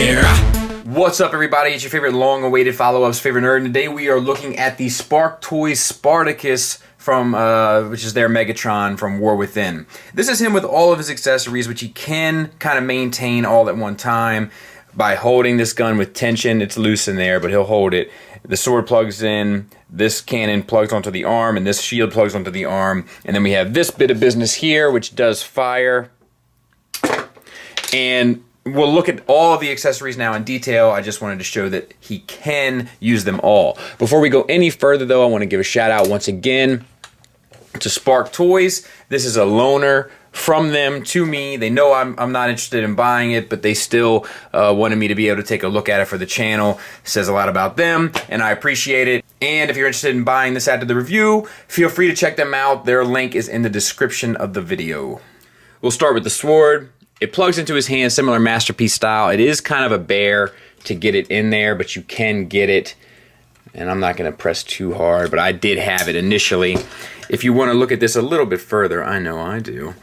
here. What's up, everybody? It's your favorite long-awaited follow-ups, favorite nerd, and today we are looking at the Spark Toys Spartacus from, which is their Megatron from War Within. This is him with all of his accessories, which he can kind of maintain all at one time by holding this gun with tension. It's loose in there, but he'll hold it. The sword plugs in, this cannon plugs onto the arm, and this shield plugs onto the arm. And then we have this bit of business here, which does fire. And we'll look at all of the accessories now in detail. I just wanted to show that he can use them all. Before we go any further, though, I want to give a shout out once again to Spark Toys. This is a loaner from them to me. They know I'm not interested in buying it, but they still wanted me to be able to take a look at it for the channel. It says a lot about them, and I appreciate it. And if you're interested in buying this after the review, feel free to check them out. Their link is in the description of the video. We'll start with the sword. It plugs into his hand, similar Masterpiece style. It is kind of a bear to get it in there, but you can get it. And I'm not going to press too hard, but I did have it initially. If you want to look at this a little bit further, I know I do.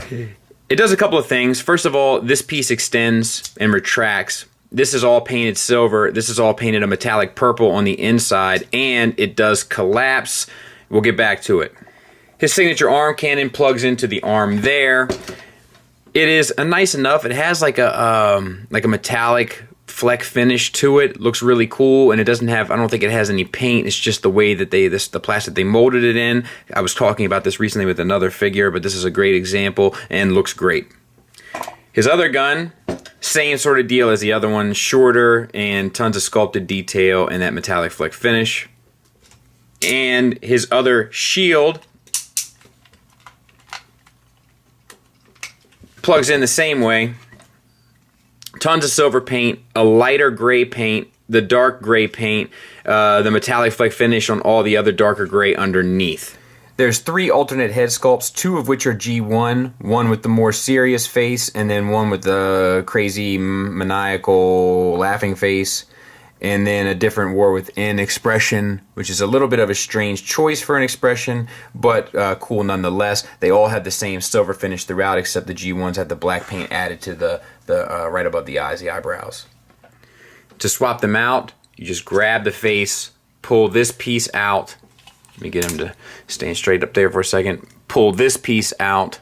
It does a couple of things. First of all, this piece extends and retracts. This is all painted silver. This is all painted a metallic purple on the inside, and it does collapse. We'll get back to it. His signature arm cannon plugs into the arm there. It is a nice enough. It has like a metallic fleck finish to it. Looks really cool, and it doesn't have, I don't think it has any paint. It's just the way that the plastic they molded it in. I was talking about this recently with another figure, but this is a great example and looks great. His other gun, same sort of deal as the other one, shorter and tons of sculpted detail and that metallic fleck finish. And his other shield plugs in the same way. Tons of silver paint, a lighter gray paint, the dark gray paint, the metallic fleck finish on all the other darker gray underneath. There's 3 alternate head sculpts, 2 of which are G1, one with the more serious face, and then one with the crazy maniacal laughing face. And then a different War Within expression, which is a little bit of a strange choice for an expression, but cool nonetheless. They all have the same silver finish throughout, except the G1s have the black paint added to the right above the eyes, the eyebrows. To swap them out, you just grab the face, pull this piece out. Let me get him to stand straight up there for a second. Pull this piece out,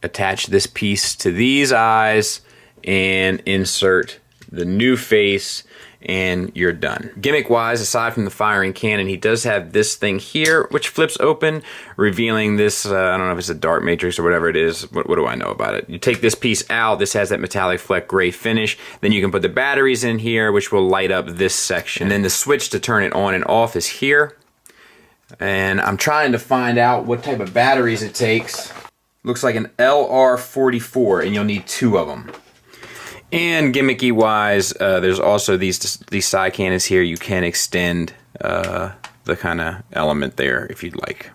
attach this piece to these eyes, and insert the new face, and you're done. Gimmick wise, aside from the firing cannon, he does have this thing here which flips open, revealing this, I don't know if it's a dart matrix or whatever it is. What do I know about it? You take this piece out, this has that metallic fleck gray finish, then you can put the batteries in here which will light up this section. And then the switch to turn it on and off is here. And I'm trying to find out what type of batteries it takes. Looks like an LR44, and you'll need 2 of them. And gimmicky wise, there's also these side cannons here. You can extend the kind of element there if you'd like.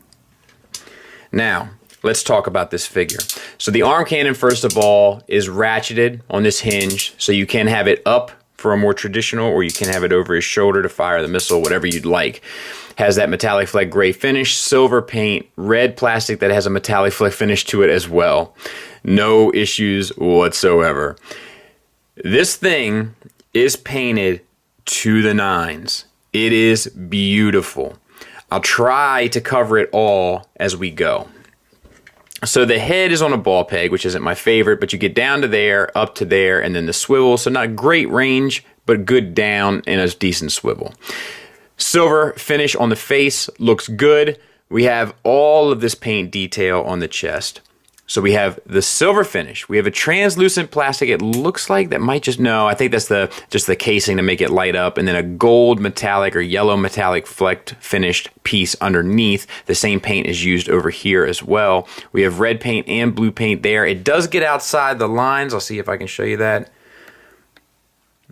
Now, let's talk about this figure. So the arm cannon, first of all, is ratcheted on this hinge, so you can have it up for a more traditional, or you can have it over his shoulder to fire the missile, whatever you'd like. Has that metallic fleck gray finish, silver paint, red plastic that has a metallic fleck finish to it as well. No issues whatsoever. This thing is painted to the nines. It is beautiful. I'll try to cover it all as we go. So the head is on a ball peg, which isn't my favorite, but you get down to there, up to there, and then the swivel. So not great range, but good down and a decent swivel. Silver finish on the face looks good. We have all of this paint detail on the chest. So we have the silver finish. We have a translucent plastic. It looks like that might just, no, I think that's just the casing to make it light up. And then a gold metallic or yellow metallic flecked finished piece underneath. The same paint is used over here as well. We have red paint and blue paint there. It does get outside the lines. I'll see if I can show you that.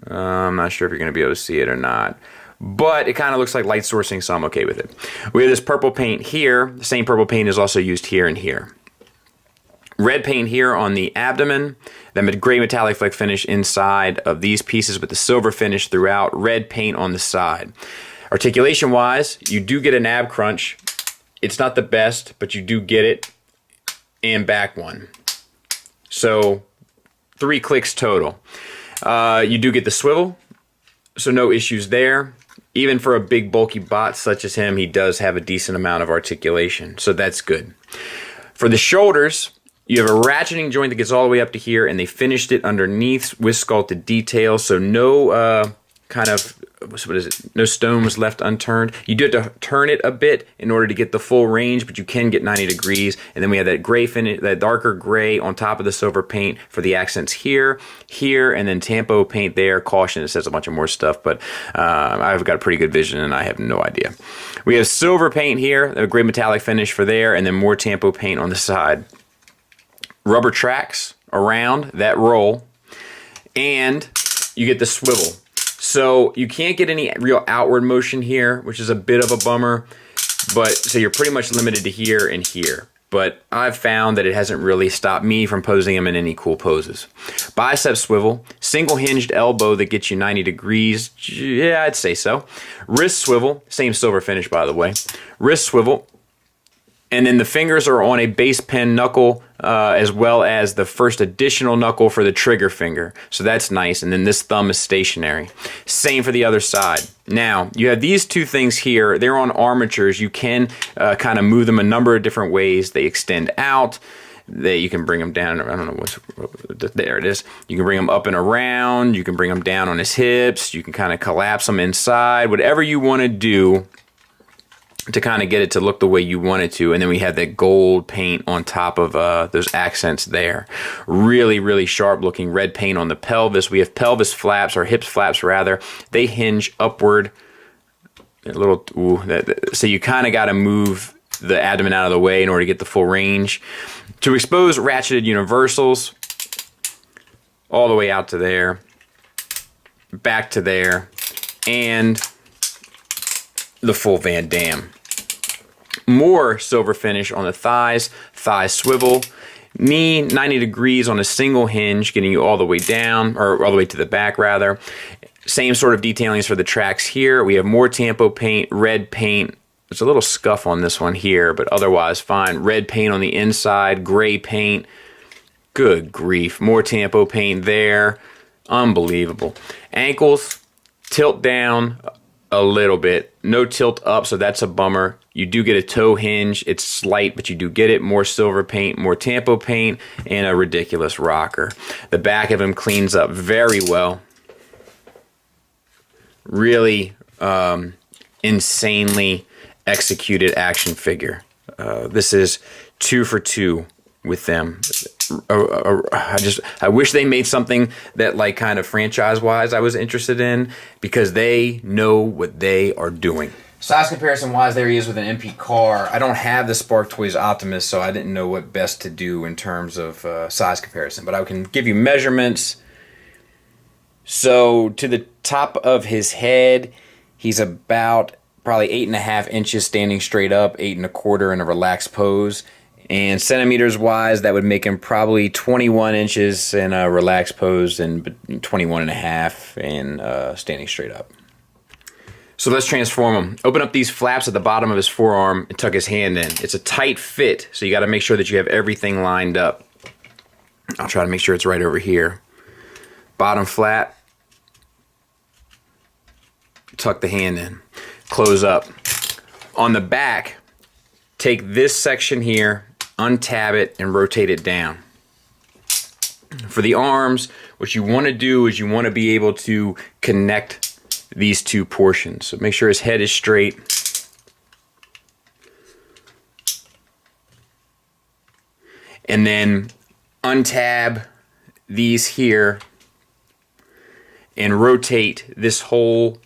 I'm not sure if you're going to be able to see it or not. But it kind of looks like light sourcing, so I'm okay with it. We have this purple paint here. The same purple paint is also used here and here. Red paint here on the abdomen, then gray metallic fleck finish inside of these pieces with the silver finish throughout, red paint on the side. Articulation wise, you do get an ab crunch. It's not the best, but you do get it, and back one. So 3 clicks total. You do get the swivel, so no issues there. Even for a big bulky bot such as him, he does have a decent amount of articulation, so that's good. For the shoulders, you have a ratcheting joint that gets all the way up to here, and they finished it underneath with sculpted details, so no no stone was left unturned. You do have to turn it a bit in order to get the full range, but you can get 90 degrees. And then we have that gray finish, that darker gray on top of the silver paint for the accents here, and then Tampo paint there. Caution, it says a bunch of more stuff, but I've got a pretty good vision and I have no idea. We have silver paint here, a gray metallic finish for there, and then more Tampo paint on the side. Rubber tracks around that roll, and you get the swivel. So you can't get any real outward motion here, which is a bit of a bummer, but so you're pretty much limited to here and here. But I've found that it hasn't really stopped me from posing them in any cool poses. Bicep swivel, single hinged elbow that gets you 90 degrees. Yeah, I'd say so. Wrist swivel, same silver finish by the way. Wrist swivel. And then the fingers are on a base pen knuckle, as well as the first additional knuckle for the trigger finger. So that's nice. And then this thumb is stationary. Same for the other side. Now, you have these two things here. They're on armatures. You can kind of move them a number of different ways. They extend out. You can bring them down. I don't know what's there. It is. You can bring them up and around. You can bring them down on his hips. You can kind of collapse them inside. Whatever you want to do to kind of get it to look the way you want it to. And then we have that gold paint on top of those accents there. Really, really sharp looking red paint on the pelvis. We have pelvis flaps, or hips flaps rather. They hinge upward. A little, so you kind of got to move the abdomen out of the way in order to get the full range. To expose ratcheted universals, all the way out to there, back to there, and the full Van Damme. More silver finish on the thighs, thigh swivel, knee 90 degrees on a single hinge, getting you all the way down, or all the way to the back rather. Same sort of detailings for the tracks here. We have more Tampo paint, red paint. There's a little scuff on this one here, but otherwise fine. Red paint on the inside, gray paint. Good grief. More Tampo paint there. Unbelievable. Ankles, tilt down a little bit. No tilt up, so that's a bummer. You do get a toe hinge. It's slight, but you do get it. More silver paint, more Tampo paint, and a ridiculous rocker. The back of him cleans up very well. Really insanely executed action figure. This is 2 for 2 with them. I wish they made something that, like, kind of franchise-wise I was interested in, because they know what they are doing. Size comparison-wise, there he is with an MP car. I don't have the Spark Toys Optimus, so I didn't know what best to do in terms of size comparison, but I can give you measurements. So to the top of his head, he's about probably 8.5 inches standing straight up, 8 1/4 in a relaxed pose. And centimeters wise, that would make him probably 21 inches in a relaxed pose and 21.5 in standing straight up. So let's transform him. Open up these flaps at the bottom of his forearm and tuck his hand in. It's a tight fit, so you got to make sure that you have everything lined up. I'll try to make sure it's right over here. Bottom flap. Tuck the hand in. Close up. On the back, take this section here, untab it, and rotate it down. For the arms, what you want to do is you want to be able to connect these two portions. So make sure his head is straight. And then untab these here and rotate this whole,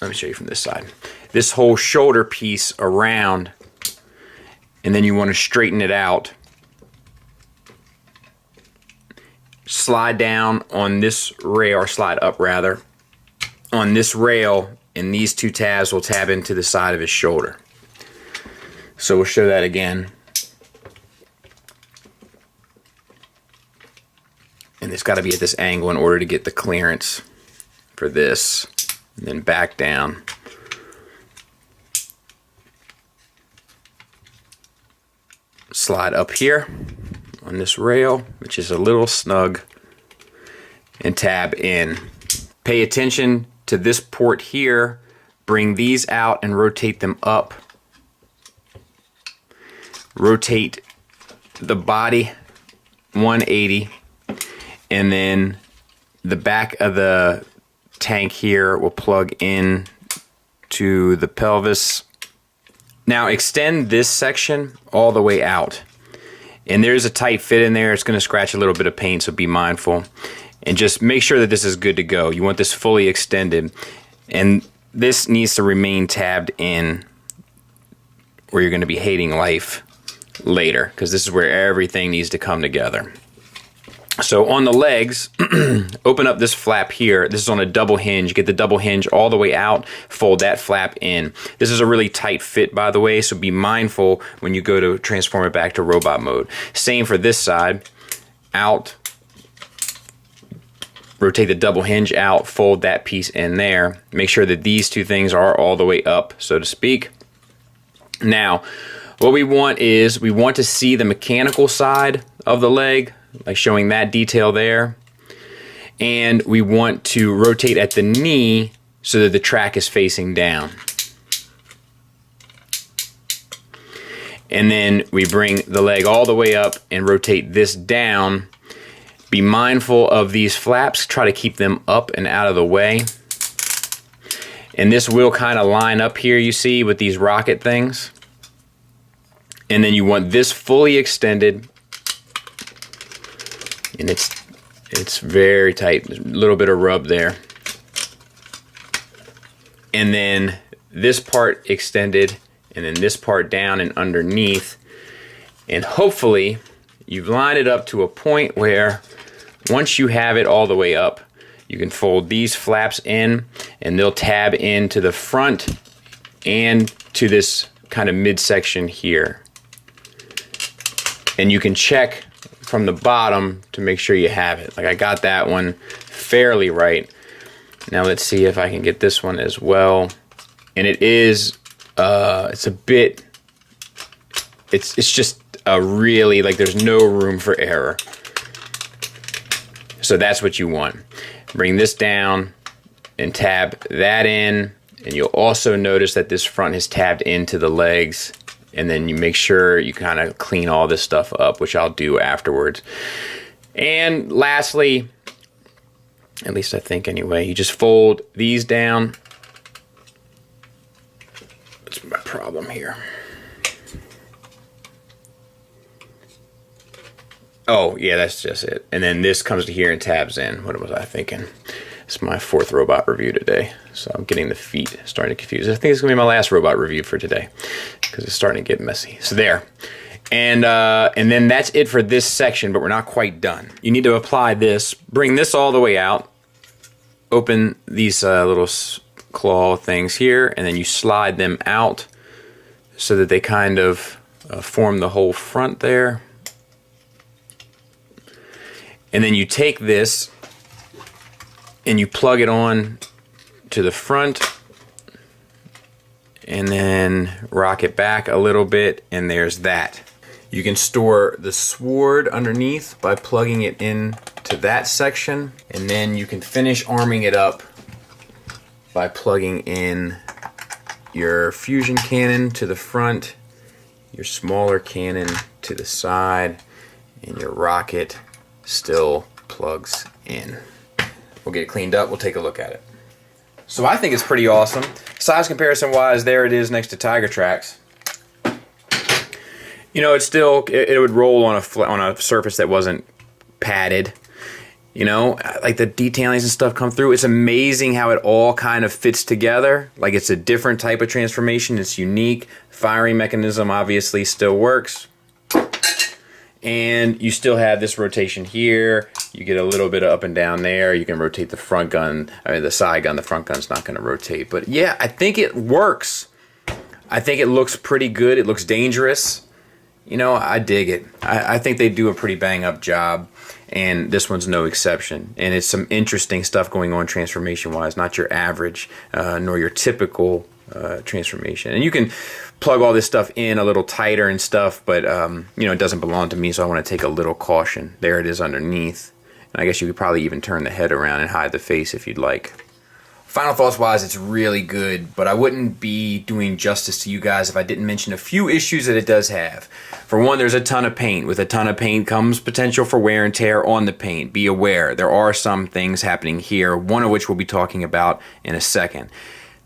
let me show you from this side, this whole shoulder piece around, and then you want to straighten it out. Slide down on this rail, or slide up rather, on this rail, and these two tabs will tab into the side of his shoulder. So we'll show that again. And it's got to be at this angle in order to get the clearance for this. And then back down. Slide up here on this rail, which is a little snug. and tab in. Pay attention to this port here. Bring these out and rotate them up. Rotate the body 180, and then the back of the tank here will plug in to the pelvis. Now extend this section all the way out. And there's a tight fit in there. It's going to scratch a little bit of paint, so be mindful. And just make sure that this is good to go. You want this fully extended. And this needs to remain tabbed in, or you're going to be hating life later, because this is where everything needs to come together. So on the legs, open up this flap here. This is on a double hinge. Get the double hinge all the way out, fold that flap in. This is a really tight fit, by the way, so be mindful when you go to transform it back to robot mode. Same for this side. Out, rotate the double hinge out, fold that piece in there. Make sure that these two things are all the way up, so to speak. Now, what we want is, we want to see the mechanical side of the leg, like showing that detail there. And we want to rotate at the knee so that the track is facing down. And then we bring the leg all the way up and rotate this down. Be mindful of these flaps, try to keep them up and out of the way. And this will kind of line up here, you see, with these rocket things. And then you want this fully extended. And it's very tight. There's a little bit of rub there. And then this part extended, and then this part down and underneath. And hopefully you've lined it up to a point where once you have it all the way up, you can fold these flaps in, and they'll tab into the front and to this kind of midsection here. And you can check from the bottom to make sure you have it. Like, I got that one fairly right. Now let's see if I can get this one as well. And it is, it's a bit, it's just a really, like, there's no room for error. So that's what you want. Bring this down and tab that in. And you'll also notice that this front is tabbed into the legs. And then you make sure you kind of clean all this stuff up, which I'll do afterwards. And lastly, at least I think anyway, you just fold these down. What's my problem here? Oh, yeah, that's just it. And then this comes to here and tabs in. What was I thinking? It's my 4th robot review today, so I'm getting the feet starting to confuse. I think it's going to be my last robot review for today, because it's starting to get messy. So there. And then that's it for this section, but we're not quite done. You need to apply this. Bring this all the way out. Open these little claw things here, and then you slide them out so that they kind of form the whole front there. And then you take this and you plug it on to the front, and then rock it back a little bit, and there's that. You can store the sword underneath by plugging it in to that section, and then you can finish arming it up by plugging in your fusion cannon to the front, your smaller cannon to the side, and your rocket still plugs in. We'll get it cleaned up, we'll take a look at it. So I think it's pretty awesome. Size comparison wise, there it is next to Tiger Tracks. You know, it's still, it would roll on a surface that wasn't padded. You know, like the detailings and stuff come through. It's amazing how it all kind of fits together. Like, it's a different type of transformation. It's unique. Firing mechanism obviously still works. And you still have this rotation here. You get a little bit of up and down there. You can rotate the front gun. I mean, the side gun, the front gun's not going to rotate. But yeah, I think it works. I think it looks pretty good. It looks dangerous. You know, I dig it. I think they do a pretty bang-up job. And this one's no exception. And it's some interesting stuff going on transformation-wise. Not your average, nor your typical transformation. And you can plug all this stuff in a little tighter and stuff, but you know, it doesn't belong to me, so I want to take a little caution. There it is underneath, And I guess you could probably even turn the head around and hide the face if you'd like. Final thoughts wise, it's really good, but I wouldn't be doing justice to you guys if I didn't mention a few issues that it does have. For one, there's a ton of paint. With a ton of paint comes potential for wear and tear on the paint. Be aware, there are some things happening here, one of which we'll be talking about in a second.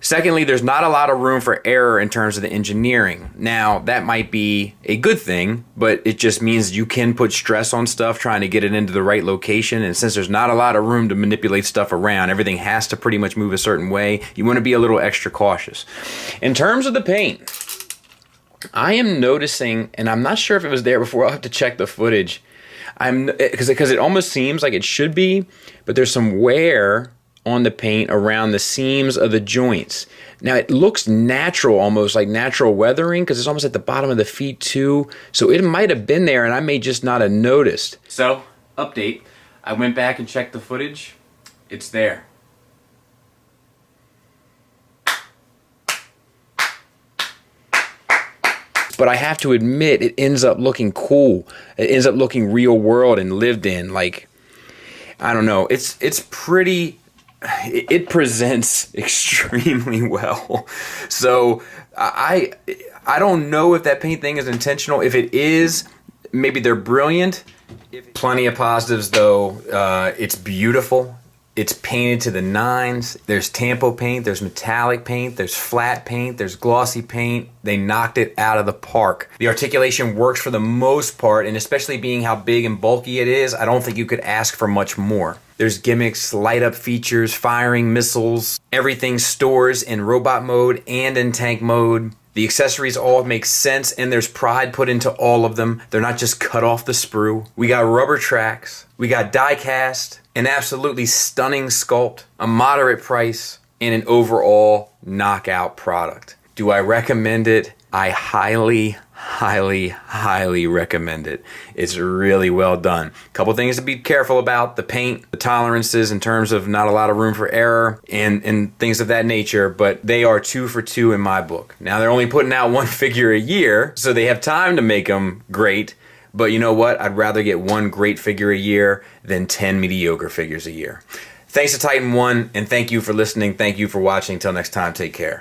Secondly, there's not a lot of room for error in terms of the engineering. Now, that might be a good thing, but it just means you can put stress on stuff trying to get it into the right location, and since there's not a lot of room to manipulate stuff around, everything has to pretty much move a certain way, you want to be a little extra cautious. In terms of the paint, I am noticing, and I'm not sure if it was there before, I'll have to check the footage, because it almost seems like it should be, but there's some wear on the paint around the seams of the joints. Now it looks natural, almost like natural weathering, because it's almost at the bottom of the feet too. So it might have been there and I may just not have noticed. So, update. I went back and checked the footage. It's there. But I have to admit, it ends up looking cool. It ends up looking real world and lived in. Like, I don't know. It's pretty... It presents extremely well. So I don't know if that paint thing is intentional. If it is, maybe they're brilliant. Plenty of positives though. It's beautiful. It's painted to the nines. There's tampo paint, there's metallic paint, there's flat paint, there's glossy paint. They knocked it out of the park. The articulation works for the most part, and especially being how big and bulky it is, I don't think you could ask for much more. There's gimmicks, light up features, firing missiles. Everything stores in robot mode and in tank mode. The accessories all make sense, and there's pride put into all of them. They're not just cut off the sprue. We got rubber tracks. We got die cast. An absolutely stunning sculpt, a moderate price, and an overall knockout product. Do I recommend it? I highly recommend it. It's really well done. Couple things to be careful about: the paint, the tolerances in terms of not a lot of room for error, and things of that nature, but they are 2 for 2 in my book. Now they're only putting out one figure a year, so they have time to make them great. But you know what? I'd rather get one great figure a year than 10 mediocre figures a year. Thanks to Titan One, and thank you for listening. Thank you for watching. Until next time, take care.